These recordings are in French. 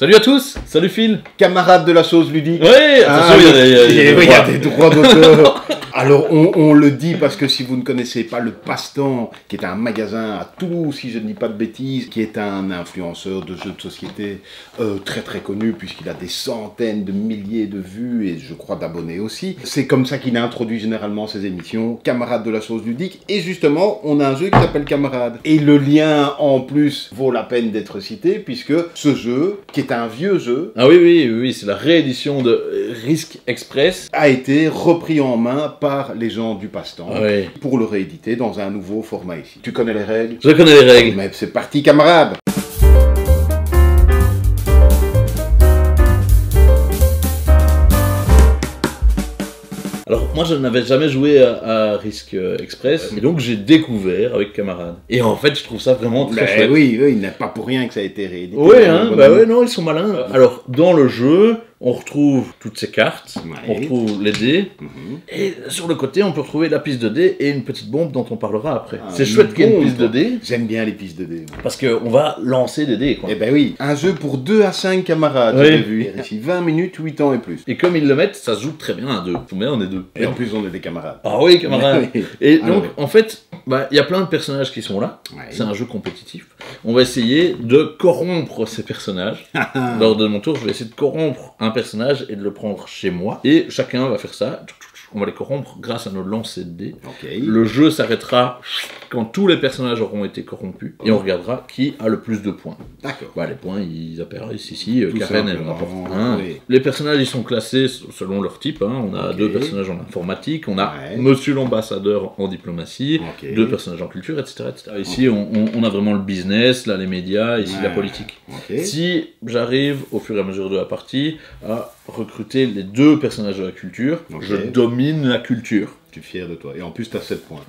Salut à tous, salut Phil. Camarade de la chose ludique. Oui, attention, il y a des droits d'auteur. Alors, on le dit parce que si vous ne connaissez pas le Passe-Temps, qui est un magasin à Toulouse, si je ne dis pas de bêtises, qui est un influenceur de jeux de société très très connu, puisqu'il a des centaines de milliers de vues et je crois d'abonnés aussi. C'est comme ça qu'il a introduit généralement ses émissions, Camarade de la chose ludique. Et justement, on a un jeu qui s'appelle Camarade. Et le lien, en plus, vaut la peine d'être cité, puisque ce jeu, qui est un vieux jeu... Ah oui, c'est la réédition de Risk Express. A été repris en main par les gens du Passe-Temps pour le rééditer dans un nouveau format ici. Tu connais les règles? Je connais les règles. Mais c'est parti, camarade. Alors moi je n'avais jamais joué à Risk Express et donc j'ai découvert avec camarades. Et en fait je trouve ça vraiment très chouette. Oui, il n'est pas pour rien que ça a été réédité. Oui, non, ils sont malins. Alors dans le jeu, on retrouve toutes ces cartes, on retrouve les dés, et sur le côté on peut retrouver la piste de dés et une petite bombe dont on parlera après. C'est chouette qu'il y ait une piste de dés. J'aime bien les pistes de dés. Parce qu'on va lancer des dés, quoi. Eh ben oui, un jeu pour 2 à 5 camarades, j'ai vu ici, 20 minutes, 8 ans et plus. Et comme ils le mettent, ça se joue très bien à 2. Mais on est 2. Et en plus on est des camarades. Ah oui, camarades. Et donc en fait, il y a plein de personnages qui sont là, c'est un jeu compétitif. On va essayer de corrompre ces personnages. Lors de mon tour, je vais essayer de corrompre un personnage et de le prendre chez moi. Et chacun va faire ça. On va les corrompre grâce à nos lancers de dés. Le jeu s'arrêtera quand tous les personnages auront été corrompus. Et on regardera qui a le plus de points. D'accord. Les points, ils apparaissent ici. Karen, elle en apporte un. Les personnages, ils sont classés selon leur type. On a 2 personnages en informatique. On a Monsieur l'ambassadeur en diplomatie. 2 personnages en culture, etc. Ici, on a vraiment le business, là, les médias. Ici, la politique. Si j'arrive, au fur et à mesure de la partie, à recruter les 2 personnages de la culture, je domine la culture. Tu es fier de toi. Et en plus, tu as 7 points.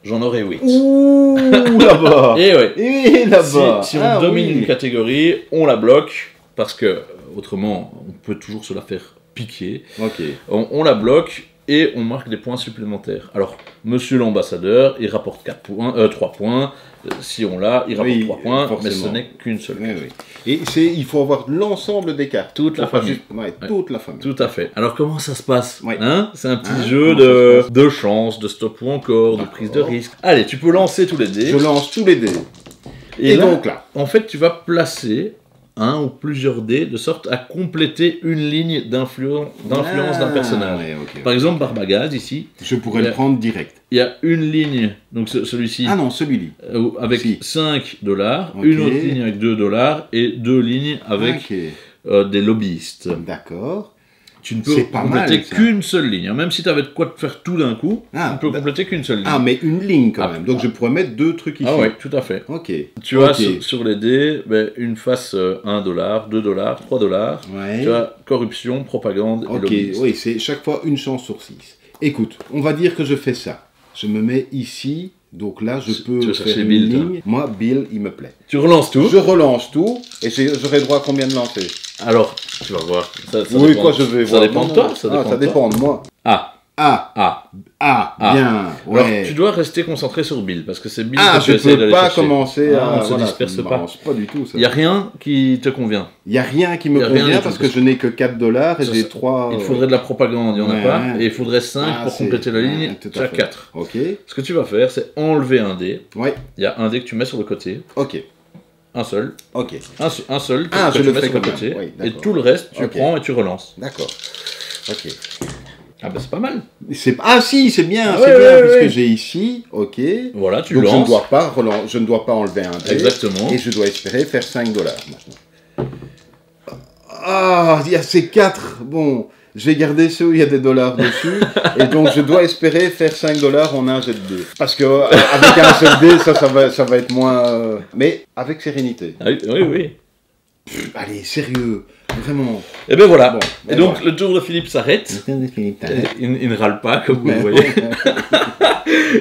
J'en aurai 8. Ouh, là-bas. Et là-bas. Si on domine une catégorie, on la bloque, parce que autrement, on peut toujours se la faire piquer. On la bloque et on marque des points supplémentaires. Alors, monsieur l'ambassadeur, il rapporte 3 points. Si on l'a, il rapporte 3 points, mais ce n'est qu'une seule. Et il faut avoir l'ensemble des cartes. Toute la famille. Toute la famille. Tout à fait. Alors comment ça se passe C'est un petit jeu de chance, de stop ou encore, de prise de risque. Allez, tu peux lancer tous les dés. Je lance tous les dés. Et là, donc là, en fait, tu vas placer un ou plusieurs dés de sorte à compléter une ligne d'influence d'un personnage. Par exemple, Barbagaz ici. Je pourrais le prendre direct. Il y a une ligne, donc celui-ci. Ah non, celui-ci. Avec $5, une autre ligne avec $2 et 2 lignes avec des lobbyistes. D'accord. Tu ne peux compléter qu'une seule ligne. Même si tu avais de quoi te faire tout d'un coup, tu ne peux compléter qu'une seule ligne. Ah, mais une ligne quand même. Donc je pourrais mettre 2 trucs ici. Ah oui, tout à fait. Tu as sur les dés une face $1, $2, $3. Tu as corruption, propagande et lobbyiste. Oui, c'est chaque fois une chance sur 6. Écoute, on va dire que je fais ça. Je me mets ici. Donc là, je peux faire une ligne. Moi, Bill, il me plaît. Tu relances tout. Je relance tout. Et j'aurai droit à combien de lancers? Alors, tu vas voir. Ça dépend de toi. Ça dépend de moi. Bien. Alors, tu dois rester concentré sur Bill, parce que c'est Bill que je peux pas commencer à... On se disperse pas. Pas du tout, ça. Il n'y a rien qui te convient. Il n'y a rien qui me convient, parce que je n'ai que $4 et j'ai 3... Il faudrait de la propagande, il n'y en a pas. Et il faudrait 5 pour compléter la ligne. Tu as 4. Ce que tu vas faire, c'est enlever un dé. Il y a un dé que tu mets sur le côté. Un seul. Un seul que tu mets sur le côté. Et tout le reste, tu prends et tu relances. D'accord. Ah bah c'est pas mal. Si, c'est bien, puisque j'ai ici, Voilà, tu donc lances. Je ne dois pas enlever un dé. Exactement. Et je dois espérer faire $5 maintenant. Il y a ces 4. Bon, je vais garder ceux où il y a des dollars dessus. Et donc je dois espérer faire $5 en un jet de dé. Parce que avec un seul dé, ça va être moins... Mais avec sérénité. Oui. Allez, sérieux. Vraiment. Et ben voilà. Bon, et donc le tour de Philippe s'arrête. Il ne râle pas, comme vous le voyez.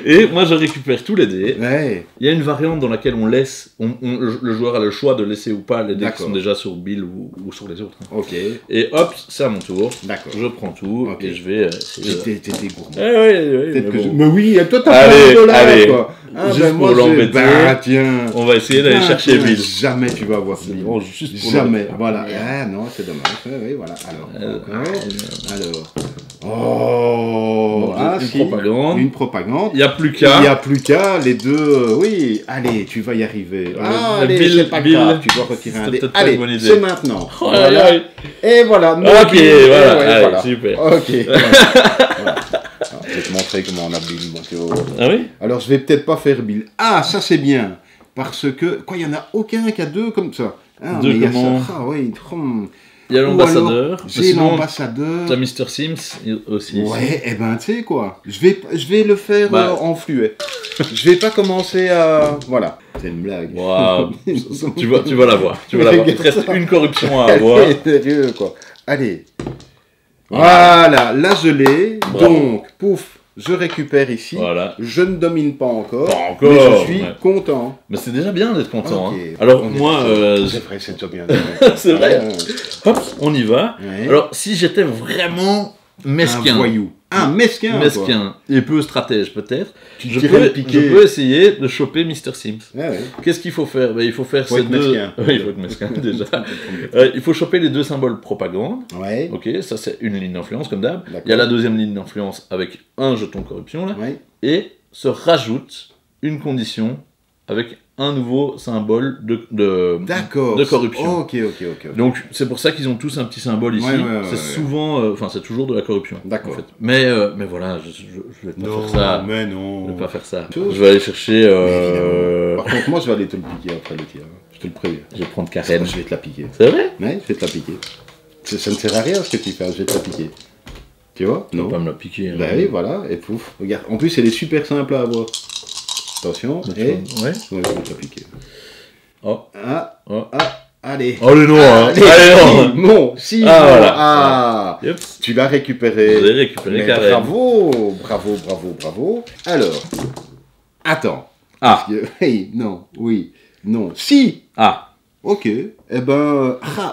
Et moi je récupère tous les dés. Ouais. Il y a une variante dans laquelle on laisse, le joueur a le choix de laisser ou pas les dés qui sont déjà sur Bill ou sur les autres. Ok. Et hop, c'est à mon tour. D'accord. Je prends tout et je vais essayer. T'es gourmand. Mais oui, toi t'as pas $1, allez. quoi. Juste pour l'embêter, tiens. on va essayer d'aller chercher Bill. Jamais tu vas avoir Bill. Bon, juste pour jamais. Voilà. Ah non, c'est dommage. Oui, voilà. Alors. Oh. Une propagande. Il n'y a plus qu'à. Les deux. Oui. Allez, tu vas y arriver. Allez, Bill, c'est pas grave. Tu dois retirer un dé. Allez, c'est maintenant. Voilà. Et voilà. Ok, voilà. Super. Ok. Je vais te montrer comment on a Bill. Ah oui? Alors, je vais peut-être pas faire Bill. Ah, ça c'est bien. Parce que, quoi, il n'y en a aucun qui a deux comme ça. Deux comment? Ah oui. Il y a l'ambassadeur. J'ai l'ambassadeur. T'as Mr. Sims aussi. Ouais, et ben tu sais quoi. Je vais le faire en fluet. Je vais pas commencer à... Voilà. C'est une blague. Wow. tu vas la voir. Il te reste une corruption à avoir. Sérieux quoi. Allez. Voilà, là je l'ai. Donc, pouf, je récupère ici. Voilà. Je ne domine pas encore. Mais je suis content. Mais c'est déjà bien d'être content. Okay. Hein. Alors moi... C'est vrai, c'est déjà bien. C'est vrai. Hop, on y va. Ouais. Alors, si j'étais vraiment mesquin... Un voyou. Mesquin et peu stratège peut-être. Je peux essayer de choper Mr. Sims. Ouais. Qu'est-ce qu'il faut faire? Il faut faire ces deux... Oui, il faut être mesquin déjà. Il faut choper les deux symboles propagande. Ouais. Ok, ça c'est une ligne d'influence comme d'hab. Il y a la deuxième ligne d'influence avec un jeton corruption là. Ouais. Et se rajoute une condition avec un nouveau symbole de corruption. Ok. Donc c'est pour ça qu'ils ont tous un petit symbole ici. C'est souvent, c'est toujours de la corruption. D'accord. En fait. Mais voilà, je vais pas faire ça. Mais non. Je vais pas faire ça. Je vais aller chercher. Par contre, moi je vais aller te le piquer après le tir. Je te le préviens. Je vais prendre Karen. Je vais te la piquer. C'est vrai? Ouais, je vais te la piquer. Ça ne sert à rien ce que tu fais. Je vais te la piquer. Tu vois? Non. Pas me la piquer. Hein. Bah oui, voilà. Et pouf. Regarde. En plus, elle est super simple à avoir. Attention, ouais, je vais te piquer. Allez. Oh le nom, allez, non, si, voilà. Yep. Tu l'as récupéré. Je l'ai récupéré, carrément. Bravo. Alors, attends. Non, si. Ok,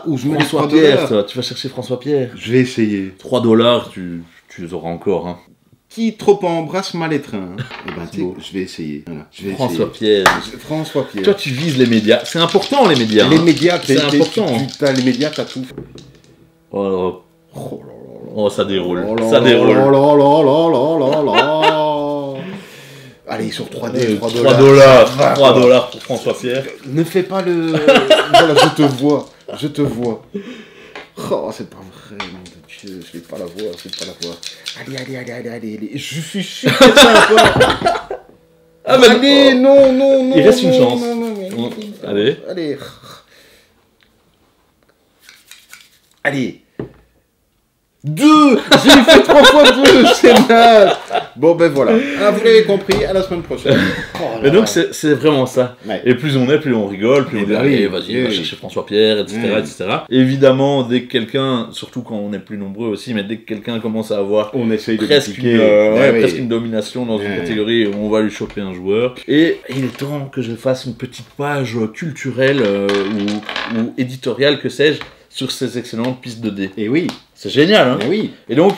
où je mets François Pierre, toi, tu vas chercher François Pierre. Je vais essayer. $3, tu les auras encore, hein. Qui trop embrasse mal étreint. Je vais essayer. Voilà. François Pierre. Toi, tu vises les médias. C'est important, les médias. Les médias, c'est important. Les médias, t'as tout. Oh, ça déroule. Allez, sur 3D, $3 pour François Pierre. Ne fais pas le... Voilà, je te vois. Oh, c'est pas vrai, mon Dieu, je vais pas la voir. Allez. Je suis super sympa. Allez, non. Il reste une chance. Allez. 2. J'ai fait 3 fois 2, c'est naze. Bon, ben voilà. Vous l'avez compris, à la semaine prochaine. Mais donc, c'est vraiment ça. Ouais. Et plus on est, plus on rigole, plus on dit, allez, vas-y, va chercher François Pierre, etc. Évidemment, dès que quelqu'un, surtout quand on est plus nombreux aussi, mais dès que quelqu'un commence à avoir on essaye de presque une domination dans une catégorie, on va lui choper un joueur. Et il est temps que je fasse une petite page culturelle ou éditoriale, que sais-je, sur ces excellentes pistes de dés. Et oui. C'est génial, hein? Et oui. Et donc,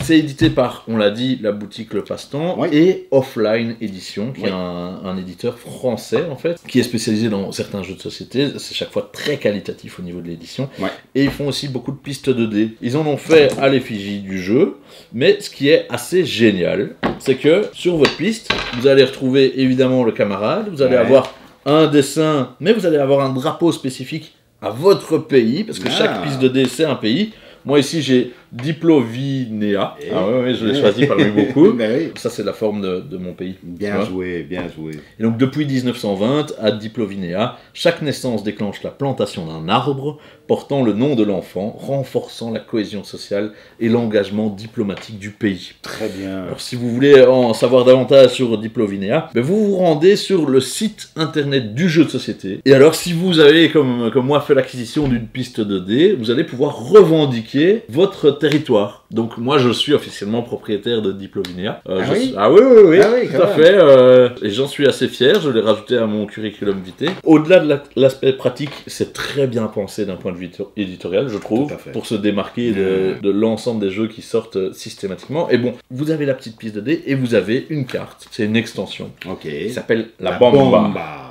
c'est édité par, on l'a dit, la boutique Le Passe-Temps et Offline Édition, qui est un éditeur français, en fait, qui est spécialisé dans certains jeux de société. C'est chaque fois très qualitatif au niveau de l'édition. Ouais. Et ils font aussi beaucoup de pistes de dés. Ils en ont fait à l'effigie du jeu, mais ce qui est assez génial, c'est que sur votre piste, vous allez retrouver évidemment le camarade, vous allez avoir un dessin, mais vous allez avoir un drapeau spécifique à votre pays, parce que chaque piste de dés, c'est un pays. Moi, ici, j'ai Diplovinea. Ah ouais, je l'ai choisi parmi beaucoup. Oui. Ça, c'est la forme de mon pays. Bien joué, bien joué. Et donc, depuis 1920, à Diplovinea, chaque naissance déclenche la plantation d'un arbre portant le nom de l'enfant, renforçant la cohésion sociale et l'engagement diplomatique du pays. Très bien. Alors, si vous voulez en savoir davantage sur Diplovinea, vous vous rendez sur le site internet du jeu de société. Et alors, si vous avez, comme moi, fait l'acquisition d'une piste de dés, vous allez pouvoir revendiquer votre territoire. Donc, moi, je suis officiellement propriétaire de Diplovinea. Oui, oui, tout à même. fait. Et j'en suis assez fier, je l'ai rajouté à mon curriculum vitae. Au-delà de l'aspect pratique, c'est très bien pensé d'un point de vue éditorial, je trouve, pour se démarquer de l'ensemble des jeux qui sortent systématiquement. Et bon, vous avez la petite piste de dés et vous avez une carte. C'est une extension. Qui s'appelle la Bomba.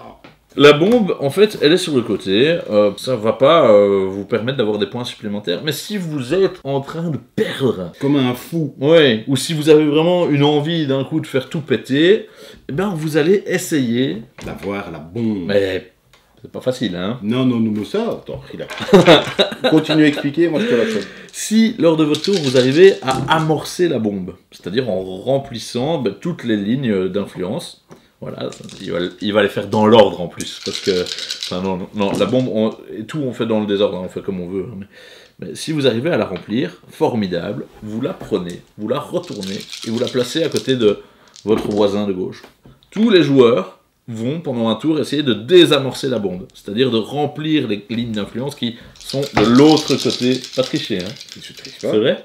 La bombe, en fait, elle est sur le côté. Ça va pas vous permettre d'avoir des points supplémentaires. Mais si vous êtes en train de perdre... Comme un fou. Ouais. Ou si vous avez vraiment une envie d'un coup de faire tout péter, eh ben, vous allez essayer... d'avoir la bombe. Mais c'est pas facile, hein. Non, ça. Attends, continue à expliquer, moi je te la fais. Si, lors de votre tour, vous arrivez à amorcer la bombe, c'est-à-dire en remplissant toutes les lignes d'influence... Voilà, il va les faire dans l'ordre en plus, parce que, la bombe, tout on fait dans le désordre, on fait comme on veut. Mais si vous arrivez à la remplir, formidable, vous la prenez, vous la retournez, et vous la placez à côté de votre voisin de gauche. Tous les joueurs vont, pendant un tour, essayer de désamorcer la bombe, c'est-à-dire de remplir les lignes d'influence qui sont de l'autre côté. Pas tricher, hein. C'est vrai ?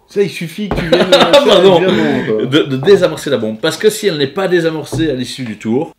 Ça, il suffit que tu viennes de désamorcer la bombe. Parce que si elle n'est pas désamorcée à l'issue du tour,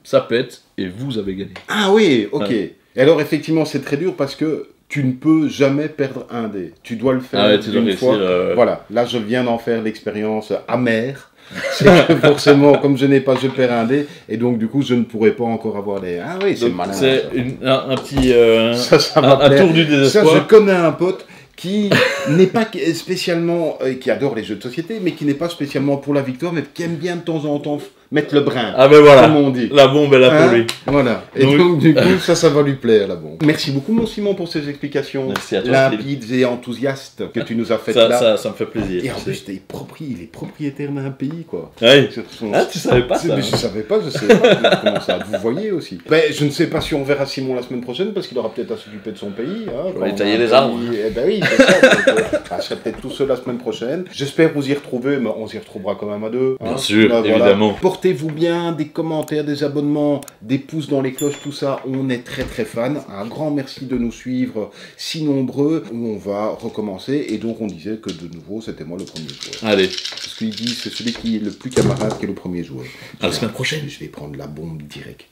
ça pète et vous avez gagné. Ah oui, ok. Ouais. Et alors, effectivement, c'est très dur parce que tu ne peux jamais perdre un dé. Tu dois le faire une fois. Voilà, là, je viens d'en faire l'expérience amère. C'est que forcément, comme je n'ai pas, je perds un dé. Et donc, du coup, je ne pourrais pas encore avoir des... Ah oui, c'est malin. C'est un petit... un tour du désespoir. Ça, je connais un pote qui n'est pas spécialement, qui adore les jeux de société, mais qui n'est pas spécialement pour la victoire, mais qui aime bien de temps en temps mettre le brin. Ah ben voilà, comme on dit. La bombe est là pour lui. Voilà, et donc du coup, ça va lui plaire, la bombe. Merci beaucoup, mon Simon, pour ces explications limpides et enthousiastes que tu nous as faites là. Ça me fait plaisir. Et en plus, il est propriétaire d'un pays, quoi. Oui. Ah, tu savais pas ça? Mais je savais pas, je sais pas comment ça. Vous voyez aussi. Ben, je ne sais pas si on verra Simon la semaine prochaine, parce qu'il aura peut-être à s'occuper de son pays. Il va tailler les arbres. Eh ben oui, c'est ça. Je serai peut-être tout seul la semaine prochaine. J'espère vous y retrouver, mais on s'y retrouvera quand même à deux. Bien sûr, évidemment. Portez-vous bien, des commentaires, des abonnements, des pouces dans les cloches, tout ça, on est très très fans. Un grand merci de nous suivre si nombreux. On va recommencer, et donc on disait que de nouveau, c'était moi le premier joueur. Allez. Parce qu'il dit, c'est celui qui est le plus camarade qui est le premier joueur. À la semaine prochaine. Je vais prendre la bombe direct.